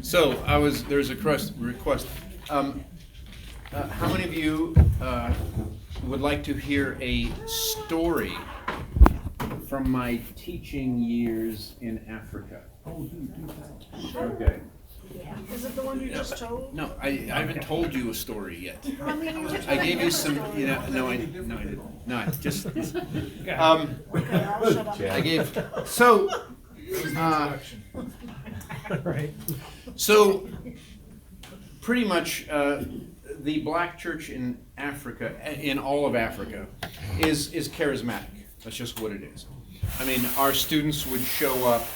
So there's a request. How many of you would like to hear a story from my teaching years in Africa? Okay. Is it the one you just told? No, I haven't told you a story yet. I mean, you just I gave you some, no, I didn't. No, I just, Okay, I'll shut up. I gave, so, Right. so, pretty much, the black church in Africa, in all of Africa, is charismatic. That's just what it is. I mean, our students would show up,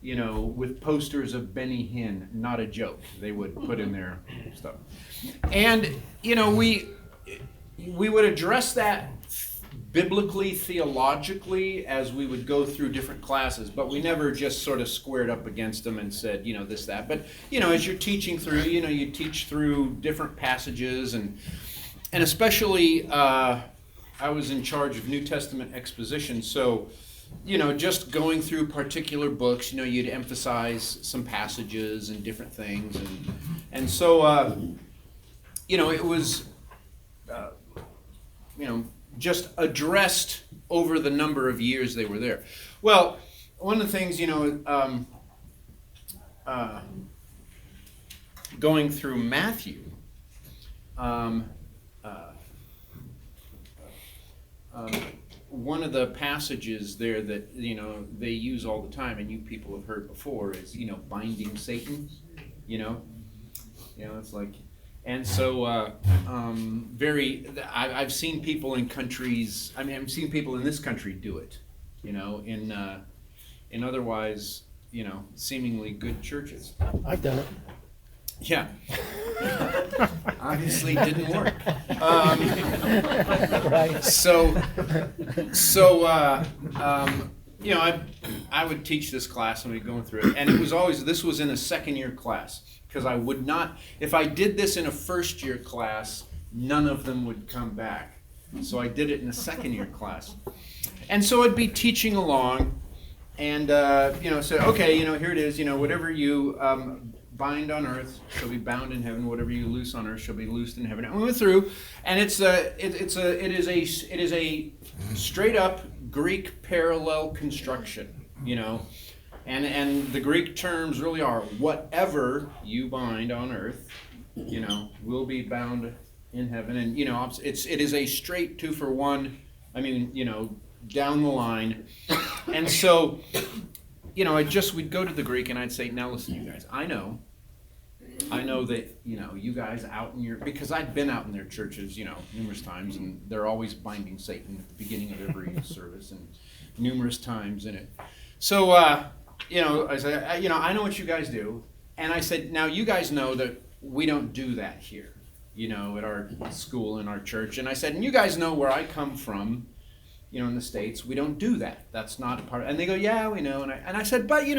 with posters of Benny Hinn, not a joke. They would put in their stuff. And, we would address that biblically, theologically, as we would go through different classes, but we never just sort of squared up against them and said, this, that. But, as you're teaching through, you teach through different passages, and especially, I was in charge of New Testament exposition, so, just going through particular books, you'd emphasize some passages and different things, and so, it was, just addressed over the number of years they were there. Well, one of the things, going through Matthew, one of the passages there that, they use all the time, and you people have heard before, is, binding Satan, it's like, and so, I've seen people in countries, I've seen people in this country do it, in otherwise, seemingly good churches. I've done it. Yeah. Obviously didn't work. Right. I would teach this class and we'd go through it, and this was in a second year class, because I would not, if I did this in a first year class, none of them would come back. So I did it in a second year class. And so I'd be teaching along, and, said, okay, here it is, whatever you bind on earth shall be bound in heaven, whatever you loose on earth shall be loosed in heaven. And we went through, and it is a straight up Greek parallel construction, and the Greek terms really are whatever you bind on earth, will be bound in heaven, and it is a straight 2 for 1. Down the line, and so. We'd go to the Greek and I'd say, now listen, you guys, I know that, you guys out in because I'd been out in their churches, numerous times, and they're always binding Satan at the beginning of every service, and numerous times in it. So, I said, I know what you guys do, and I said, now you guys know that we don't do that here, at our school, in our church, and I said, and you guys know where I come from, in the States, we don't do that. That's not a part of, and they go, yeah, we know. And I said, but I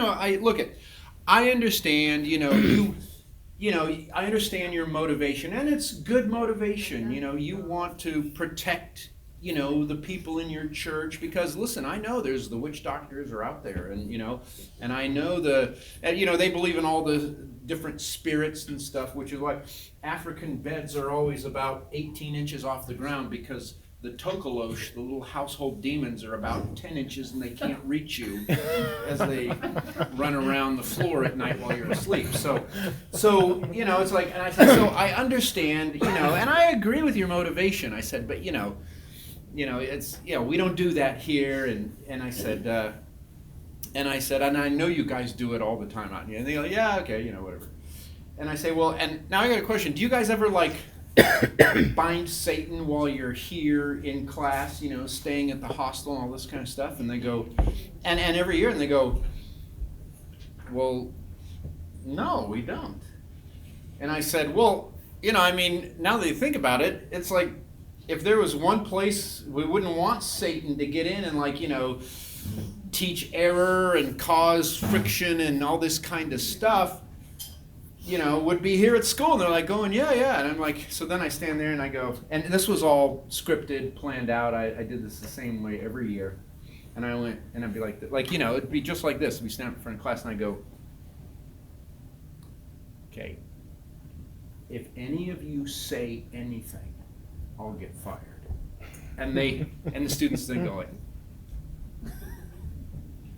understand, I understand your motivation, and it's good motivation. You want to protect, the people in your church, because listen, I know there's the witch doctors are out there, and and I know they believe in all the different spirits and stuff, which is why African beds are always about 18 inches off the ground, because the tokolosh, the little household demons, are about 10 inches and they can't reach you as they run around the floor at night while you're asleep. So it's like, and I said, so I understand, and I agree with your motivation. I said, but it's, we don't do that here. And I said, and I know you guys do it all the time out here. And they go, yeah, okay, whatever. And I say, well, and now I got a question. Do you guys ever bind Satan while you're here in class, staying at the hostel and all this kind of stuff? And they go, and every year, and they go, well, no, we don't. And I said, well, now that you think about it, it's like, if there was one place we wouldn't want Satan to get in and teach error and cause friction and all this kind of stuff, would be here at school. And they're like going, yeah. And I'm like, so then I stand there and I go, and this was all scripted, planned out. I did this the same way every year. And I went, and I'd be like, it'd be just like this. We stand up in front of class and I go, okay, if any of you say anything, I'll get fired. And the students then go like,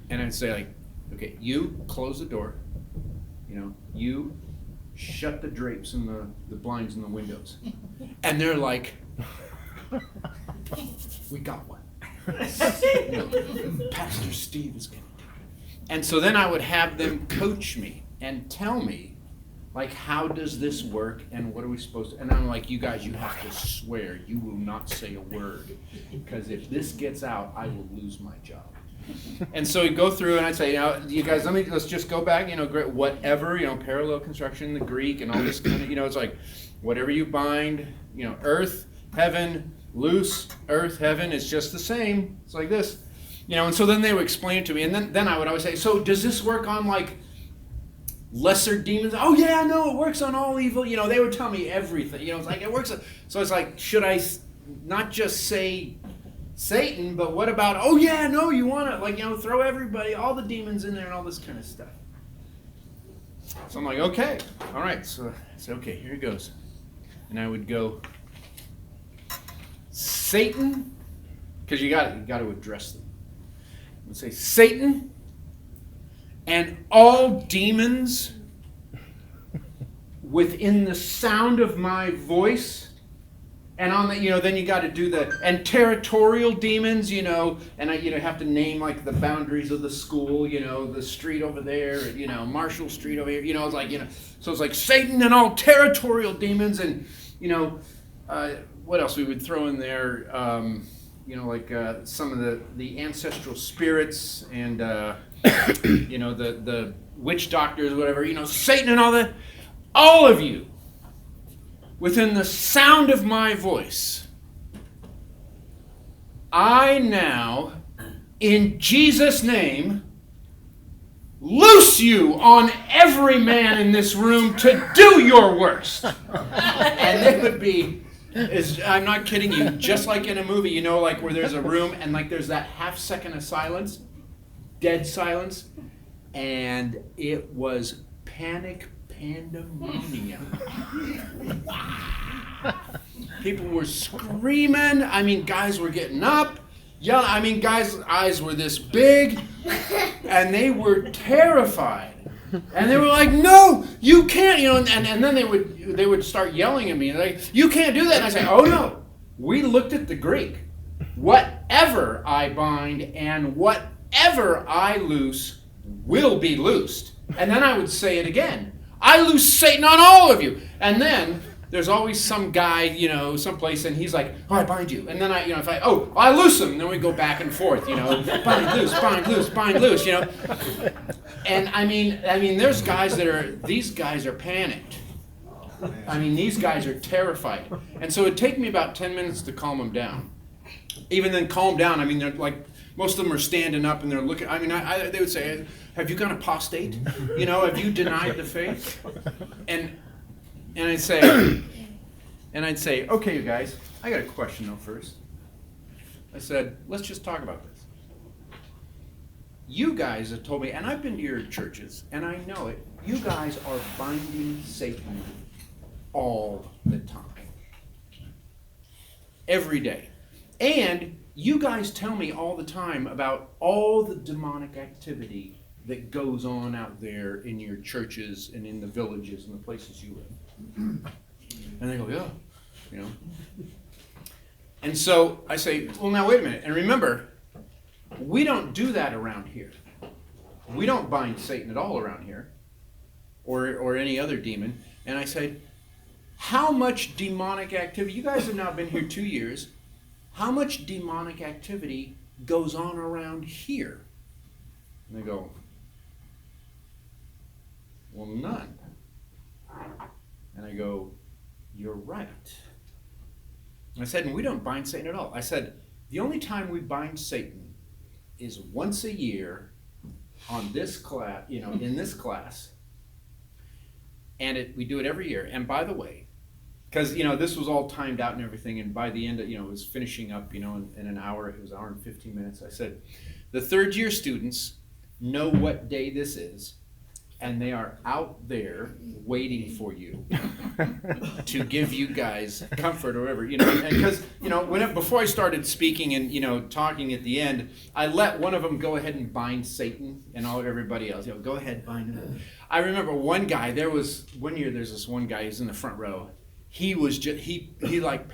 and I'd say like, okay, you close the door, you shut the drapes and the blinds and the windows. And they're like, we got one. Pastor Steve is going to do it. And so then I would have them coach me and tell me, like, how does this work and what are we supposed to, and I'm like, you guys, you have to swear you will not say a word, because if this gets out, I will lose my job. And so we go through and I'd say, you guys, let's just go back, whatever, parallel construction, the Greek and all this kind of, it's like, whatever you bind, earth, heaven, loose, earth, heaven, it's just the same. It's like this, and so then they would explain it to me, and then I would always say, so does this work on like lesser demons? Oh yeah, no, it works on all evil. They would tell me everything. It's like it works. So it's like, should I not just say Satan, but what about? Oh yeah, no, you want to throw everybody, all the demons in there, and all this kind of stuff. So I'm like, okay, all right. So I said, okay, here it goes, and I would go, Satan, because you got to address them. I would say, Satan and all demons within the sound of my voice, and on the, then you got to do and territorial demons, and I, have to name like the boundaries of the school, the street over there, Marshall Street over here, it's like, so it's like Satan and all territorial demons, and, what else we would throw in there, like some of the ancestral spirits and, the witch doctors, whatever, Satan and all that, all of you, within the sound of my voice, I now, in Jesus' name, loose you on every man in this room to do your worst. And they would be, I'm not kidding you, just like in a movie, like where there's a room and like there's that half second of silence, dead silence, and it was panic pandemonium. People were screaming. I mean, guys were getting up, yelling. I mean, guys' eyes were this big, and they were terrified. And they were like, "No, you can't!" And then they would start yelling at me, like, "You can't do that!" And I say, "Oh no, we looked at the Greek. Whatever I bind and whatever I loose will be loosed." And then I would say it again. I loose Satan on all of you. And then there's always some guy, someplace, and he's like, "Oh, I bind you." And then I loose him. And then we go back and forth, bind, loose, bind, loose, bind, loose, And I mean, there's guys these guys are panicked. I mean, these guys are terrified. And so it'd take me about 10 minutes to calm them down. Even then, calm down. I mean, they're like, most of them are standing up and they're looking. I mean, they would say, "Have you gone apostate? Have you denied the faith?" And I'd say, "Okay, you guys, I got a question though first." I said, "Let's just talk about this. You guys have told me, and I've been to your churches, and I know it. You guys are binding Satan all the time, every day, and you guys tell me all the time about all the demonic activity that goes on out there in your churches and in the villages and the places you live." And they go, "Yeah, And so I say, "Well, now wait a minute. And remember, we don't do that around here. We don't bind Satan at all around here, or any other demon." And I said, "How much demonic activity? You guys have now been here 2 years. How much demonic activity goes on around here?" And they go, "Well, none." And I go, "You're right." And I said, "And we don't bind Satan at all." I said, "The only time we bind Satan is once a year on this class, in this class. And we do it every year. And by the way, because, this was all timed out and everything, and by the end, it was finishing up, in an hour. It was an hour and 15 minutes. I said, the third year students know what day this is. and they are out there waiting for you to give you guys comfort or whatever, because before I started speaking and talking at the end, I let one of them go ahead and bind Satan and everybody else. Go ahead, bind him. I remember one guy. There's this one guy who's in the front row. He was just he might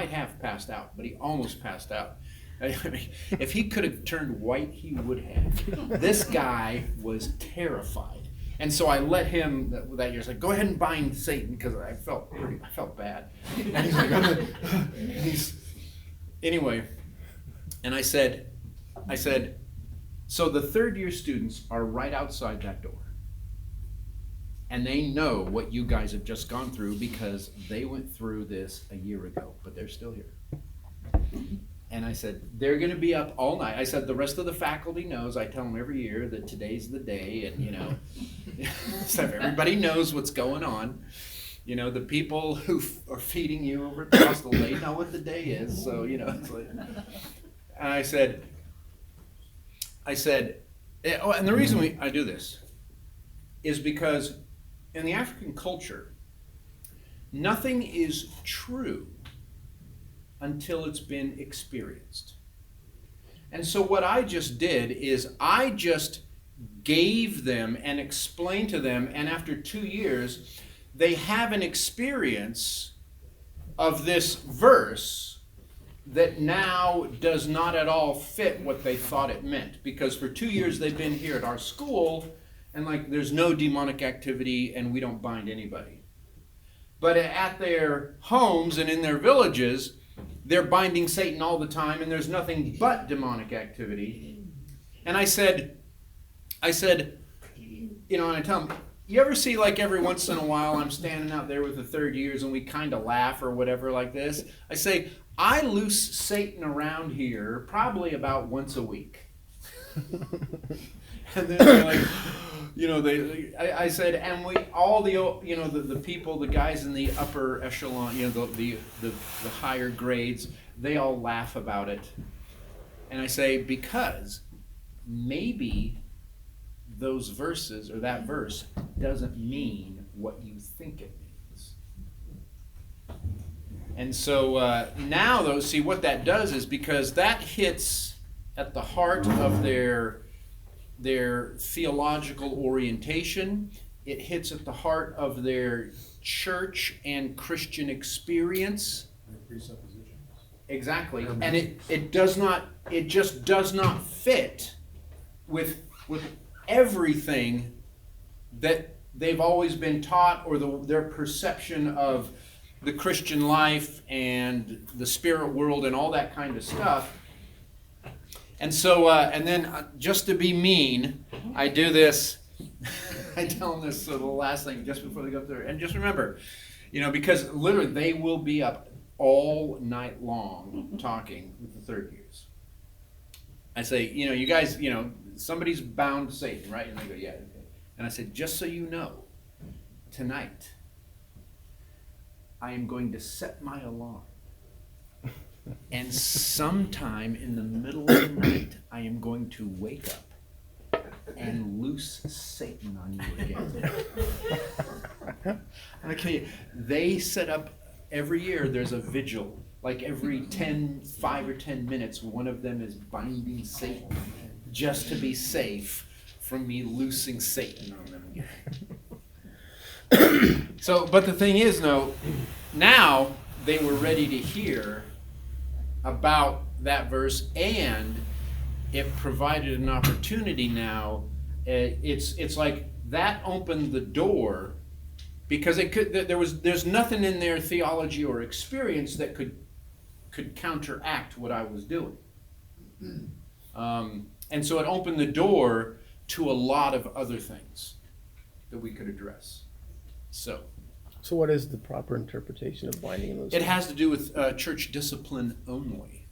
have passed out, but he almost passed out. I mean, if he could have turned white, he would have. This guy was terrified, and so I let him that year. Like, go ahead and bind Satan, because I felt bad. And he's like, anyway, and I said, so the third year students are right outside that door, and they know what you guys have just gone through because they went through this a year ago, but they're still here. And I said, they're going to be up all night. I said, the rest of the faculty knows. I tell them every year that today's the day. And, so everybody knows what's going on. The people who are feeding you over at the hostel, they know what the day is. So, it's like, and I said, and the reason I do this is because in the African culture, nothing is true until it's been experienced. And so what I just did is I just gave them and explained to them, and after 2 years, they have an experience of this verse that now does not at all fit what they thought it meant. Because for 2 years they've been here at our school, and there's no demonic activity and we don't bind anybody. But at their homes and in their villages, they're binding Satan all the time, and there's nothing but demonic activity. And I said, and I tell them, you ever see every once in a while I'm standing out there with the third years and we kind of laugh or whatever like this? I say, I loose Satan around here probably about once a week. And then they're like, I said, and we all the people, the guys in the upper echelon, the higher grades, they all laugh about it. And I say, because maybe those verses or that verse doesn't mean what you think it means. And so now though, see what that does is, because that hits at the heart of their theological orientation, it hits at the heart of their church and Christian experience. Presuppositions. Exactly. And it just does not fit with everything that they've always been taught, or their perception of the Christian life and the spirit world and all that kind of stuff. And so, and then just to be mean, I do this. I tell them this, so the last thing, just before they go up there. And just remember, because literally they will be up all night long talking with the third years. I say, you guys, somebody's bound to Satan, right? And they go, yeah. Okay. And I said, just so you know, tonight, I am going to set my alarm. And sometime in the middle of the night, I am going to wake up and loose Satan on you again. And I tell you, they set up every year, there's a vigil. Every 5 or 10 minutes, one of them is binding Satan just to be safe from me loosing Satan on them again. So, but the thing is, no, now they were ready to hear about that verse, and it provided an opportunity now. It's like that opened the door, because there's nothing in their theology or experience that could counteract what I was doing. And so it opened the door to a lot of other things that we could address. So what is the proper interpretation of binding in those it things? has to do with church discipline only.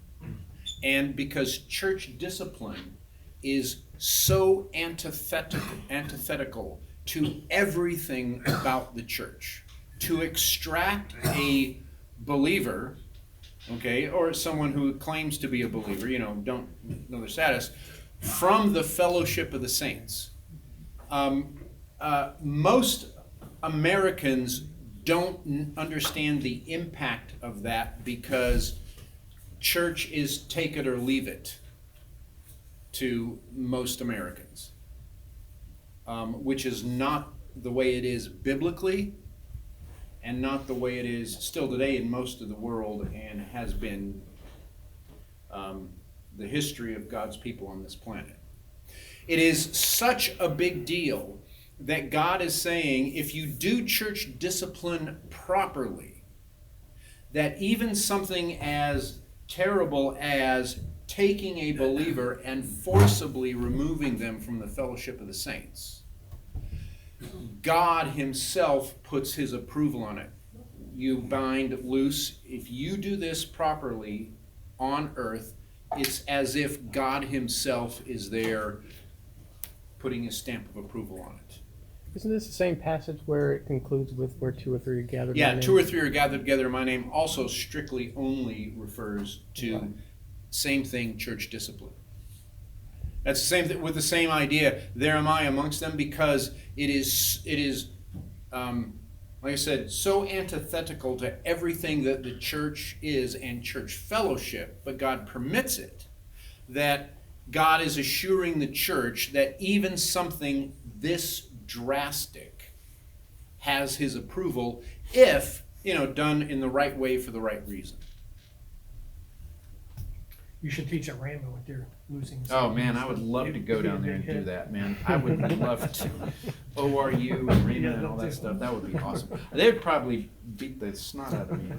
And because church discipline is so antithetical to everything about the church, to extract a believer, okay, or someone who claims to be a believer, don't know their status, from the fellowship of the saints, Most Americans don't understand the impact of that because church is take it or leave it to most Americans, which is not the way it is biblically and not the way it is still today in most of the world and has been the history of God's people on this planet. It is such a big deal that God is saying, if you do church discipline properly, that even something as terrible as taking a believer and forcibly removing them from the fellowship of the saints, God himself puts his approval on it. You bind loose. If you do this properly on earth, it's as if God himself is there putting his stamp of approval on it. Isn't this the same passage where it concludes with where two or three are gathered? Yeah, in my name? 2 or 3 are gathered together in my name also strictly only refers to Right. same thing, church discipline. That's the same thing with the same idea. There am I amongst them, because it is like I said, so antithetical to everything that the church is and church fellowship, but God permits it, that God is assuring the church that even something this drastic has his approval if, done in the right way for the right reason. You should teach at Randall if you're losing. Oh man, I would love to go down there and do that, man. I would love to. ORU and Raymond and all that stuff, that would be awesome. They'd probably beat the snot out of me.